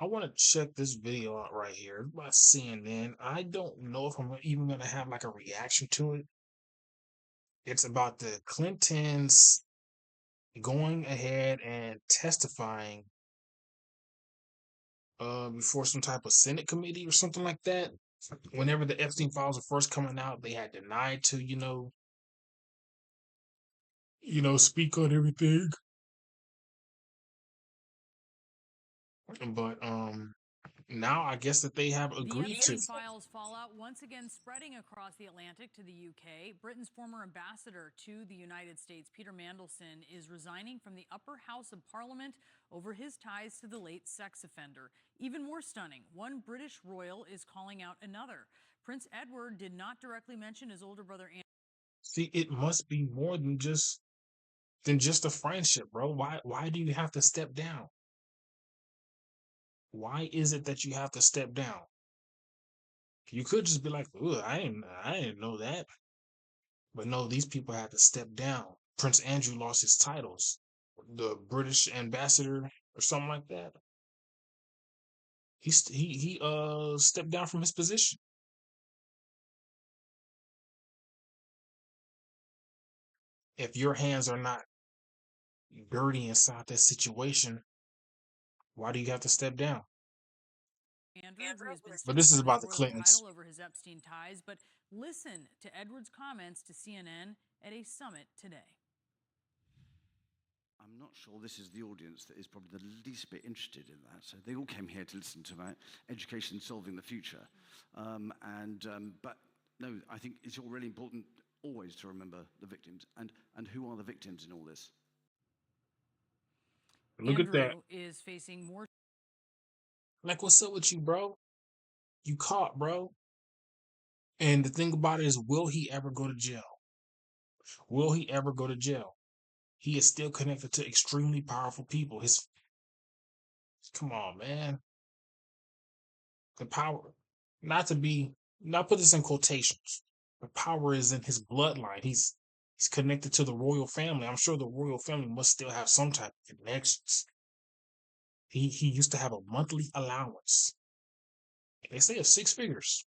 I want to check this video out right here. It's by CNN. I don't know if I'm even going to have like a reaction to it. It's about the Clintons going ahead and testifying before some type of Senate committee or something like that. Whenever the Epstein files were first coming out, they had denied to, speak on everything. But now I guess that they have The agreed to. Epstein files fallout once again spreading across the Atlantic to the UK. Britain's former ambassador to the United States, Peter Mandelson, is resigning from the upper house of Parliament over his ties to the late sex offender. Even more stunning, one British royal is calling out another. Prince Edward did not directly mention his older brother Andrew. See, it must be more than just a friendship, bro. Why do you have to step down? Why is it that you have to step down? You could just be like, "Ugh, I didn't know that." But no, these people had to step down. Prince Andrew lost his titles. The British ambassador or something like that. He stepped down from his position. If your hands are not dirty inside that situation, why do you have to step down? Andrew has been But stripped this is of his about the royal Clintons. title over his Epstein ties. But listen to Edward's comments to CNN at a summit today. I'm not sure this is the audience that is probably the least bit interested in that. So they all came here to listen to about education solving the future. But no, I think it's all really important always to remember the victims and who are the victims in all this. Look at that. Andrew is facing more. Like, what's up with you, bro? You caught, bro. And the thing about it is, will he ever go to jail? Will he ever go to jail? He is still connected to extremely powerful people. Come on, man. The power, not to be, not put this in quotations. The power is in his bloodline. He's connected to the royal family. I'm sure the royal family must still have some type of connections. He used to have a monthly allowance. They say of 6 figures.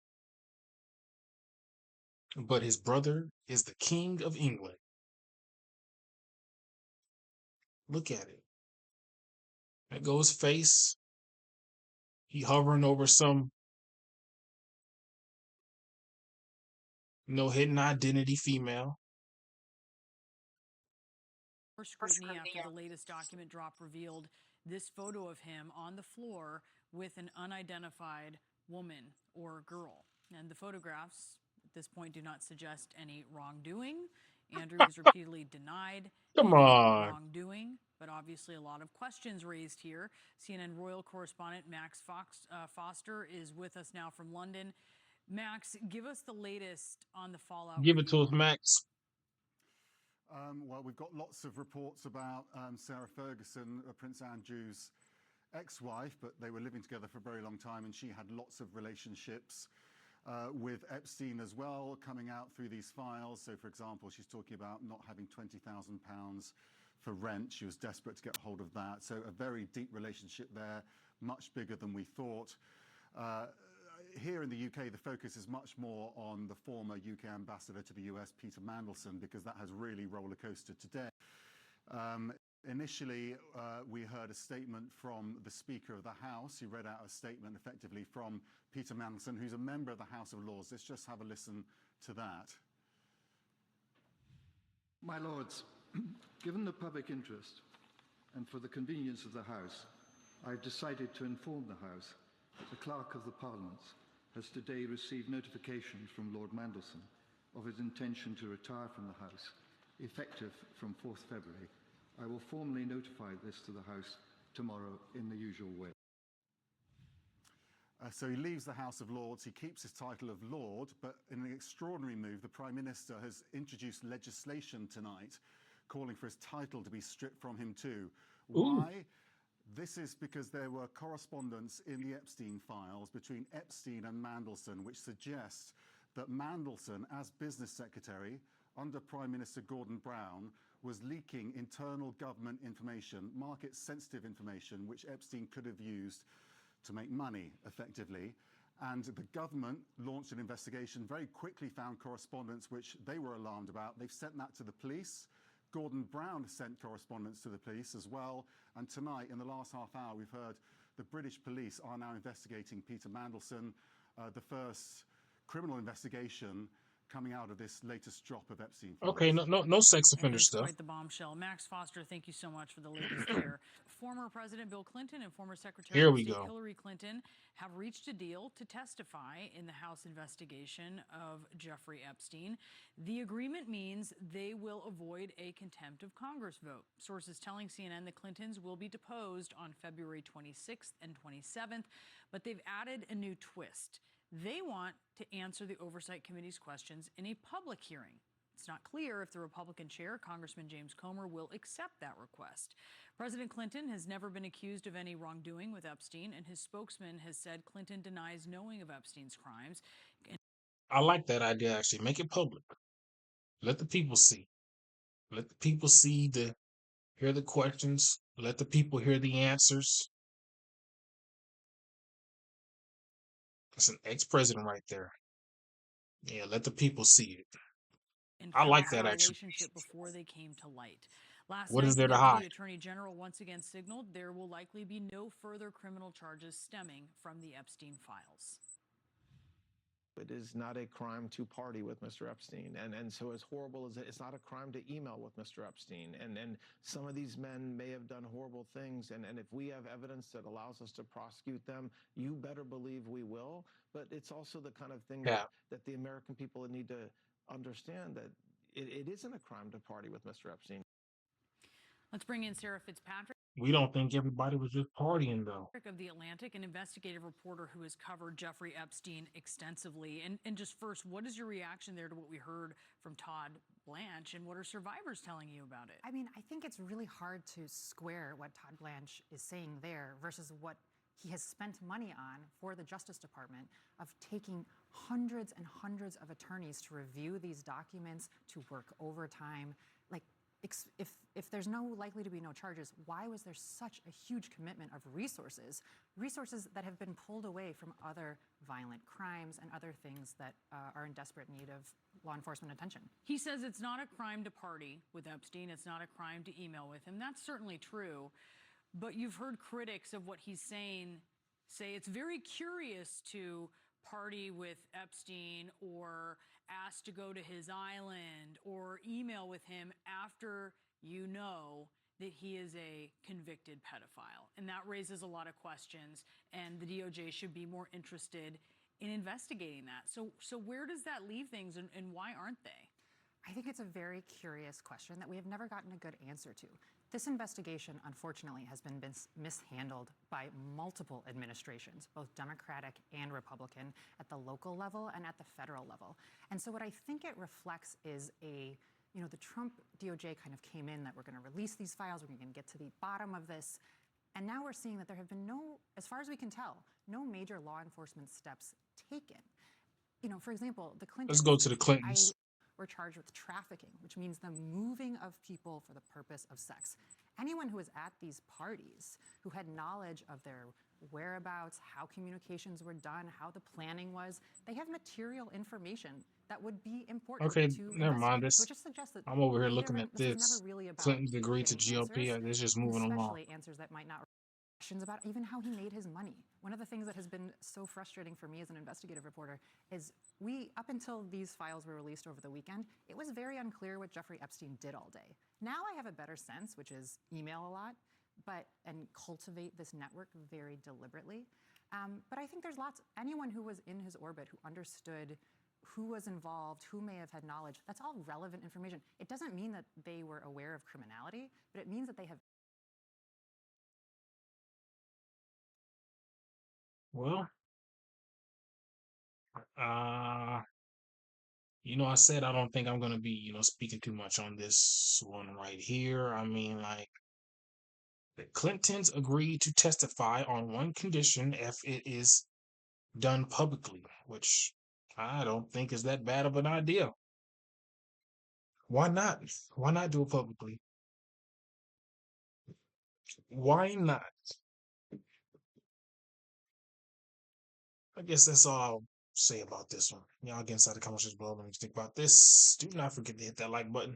But his brother is the king of England. Look at it. There goes face. He hovering over some hidden identity female. More scrutiny after the latest document drop revealed this photo of him on the floor with an unidentified woman or girl. And the photographs at this point do not suggest any wrongdoing. Andrew has repeatedly denied Come any on. wrongdoing, but obviously a lot of questions raised here. CNN royal correspondent Max Foster is with us now from London. Max, give us the latest on the fallout Give where it you to us, are. Max. Well, we've got lots of reports about Sarah Ferguson, Prince Andrew's ex-wife, but they were living together for a very long time, and she had lots of relationships with Epstein as well, coming out through these files. So, for example, she's talking about not having £20,000 for rent. She was desperate to get hold of that. So a very deep relationship there, much bigger than we thought. Here in the UK, the focus is much more on the former UK ambassador to the US, Peter Mandelson, because that has really roller coasted today. Initially, we heard a statement from the Speaker of the House. He read out a statement effectively from Peter Mandelson, who's a member of the House of Lords. Let's just have a listen to that. My Lords, given the public interest and for the convenience of the House, I've decided to inform the House that the Clerk of the Parliament has today received notification from Lord Mandelson of his intention to retire from the House, effective from 4th February. I will formally notify this to the House tomorrow in the usual way. So he leaves the House of Lords, he keeps his title of Lord, but in an extraordinary move, the Prime Minister has introduced legislation tonight calling for his title to be stripped from him too. Ooh. Why? This is because there were correspondence in the Epstein files between Epstein and Mandelson, which suggests that Mandelson, as business secretary under Prime Minister Gordon Brown, was leaking internal government information, market-sensitive information, which Epstein could have used to make money, effectively. And the government launched an investigation, very quickly found correspondence which they were alarmed about. They've sent that to the police. Gordon Brown sent correspondence to the police as well. And tonight, in the last half hour, we've heard the British police are now investigating Peter Mandelson, the first criminal investigation coming out of this latest drop of Epstein files. Okay, no sex offender It's stuff. quite the bombshell. Max Foster, thank you so much for the latest there. Former President Bill Clinton and former Secretary Here of we State go. Hilary Clinton have reached a deal to testify in the House investigation of Jeffrey Epstein. The agreement means they will avoid a contempt of Congress vote. Sources telling CNN the Clintons will be deposed on February 26th and 27th, but they've added a new twist. They want to answer the Oversight Committee's questions in a public hearing. It's not clear if the Republican chair, Congressman James Comer, will accept that request. President Clinton has never been accused of any wrongdoing with Epstein, and his spokesman has said Clinton denies knowing of Epstein's crimes. I like that idea, actually. Make it public. Let the people see. Let the people see hear the questions. Let the people hear the answers. It's an ex-president right there. Yeah, let the people see it. I like that, actually. Relationship before they came to light. Last What night, is there the to Deputy hide? Attorney General once again signaled there will likely be no further criminal charges stemming from the Epstein files. It is not a crime to party with Mr. Epstein. And so as horrible as it's not a crime to email with Mr. Epstein. And some of these men may have done horrible things. And if we have evidence that allows us to prosecute them, you better believe we will. But it's also the kind of thing that the American people need to understand, that it isn't a crime to party with Mr. Epstein. Let's bring in Sarah Fitzpatrick. We don't think everybody was just partying, though. Of The Atlantic, an investigative reporter who has covered Jeffrey Epstein extensively. And just first, what is your reaction there to what we heard from Todd Blanche, and what are survivors telling you about it? I mean, I think it's really hard to square what Todd Blanche is saying there versus what he has spent money on for the Justice Department, of taking hundreds and hundreds of attorneys to review these documents, to work overtime. Like, if there's likely to be no charges, why was there such a huge commitment of resources that have been pulled away from other violent crimes and other things that are in desperate need of law enforcement attention? He says it's not a crime to party with Epstein. It's not a crime to email with him. That's certainly true. But you've heard critics of what he's saying say it's very curious to party with Epstein or ask to go to his island or email with him after you know that he is a convicted pedophile. And that raises a lot of questions, and the DOJ should be more interested in investigating that. So where does that leave things, and why aren't they? I think it's a very curious question that we have never gotten a good answer to. This investigation, unfortunately, has been mishandled by multiple administrations, both Democratic and Republican, at the local level and at the federal level. And so what I think it reflects is the Trump DOJ kind of came in that we're going to release these files, we're going to get to the bottom of this. And now we're seeing that there have been as far as we can tell, no major law enforcement steps taken. For example, the Clintons. Let's go to the Clintons. Were charged with trafficking, which means the moving of people for the purpose of sex. Anyone who was at these parties, who had knowledge of their whereabouts, how communications were done, how the planning was, they have material information that would be important. Okay, to never mind this. So it just suggests that I'm over here looking at this. Never really about Clinton's agreed to GOP. It's just moving along. Especially answers that might not. Questions about even how he made his money. One of the things that has been so frustrating for me as an investigative reporter is up until these files were released over the weekend, it was very unclear what Jeffrey Epstein did all day. Now I have a better sense, which is email a lot, and cultivate this network very deliberately. But I think there's anyone who was in his orbit, who understood who was involved, who may have had knowledge, that's all relevant information. It doesn't mean that they were aware of criminality, but it means that they have. Well, I said I don't think I'm going to be, speaking too much on this one right here. I mean, like, the Clintons agreed to testify on one condition if it is done publicly, which I don't think is that bad of an idea. Why not? Why not do it publicly? Why not? I guess that's all I'll say about this one. Y'all get inside the comments below. Let me think about this. Do not forget to hit that like button.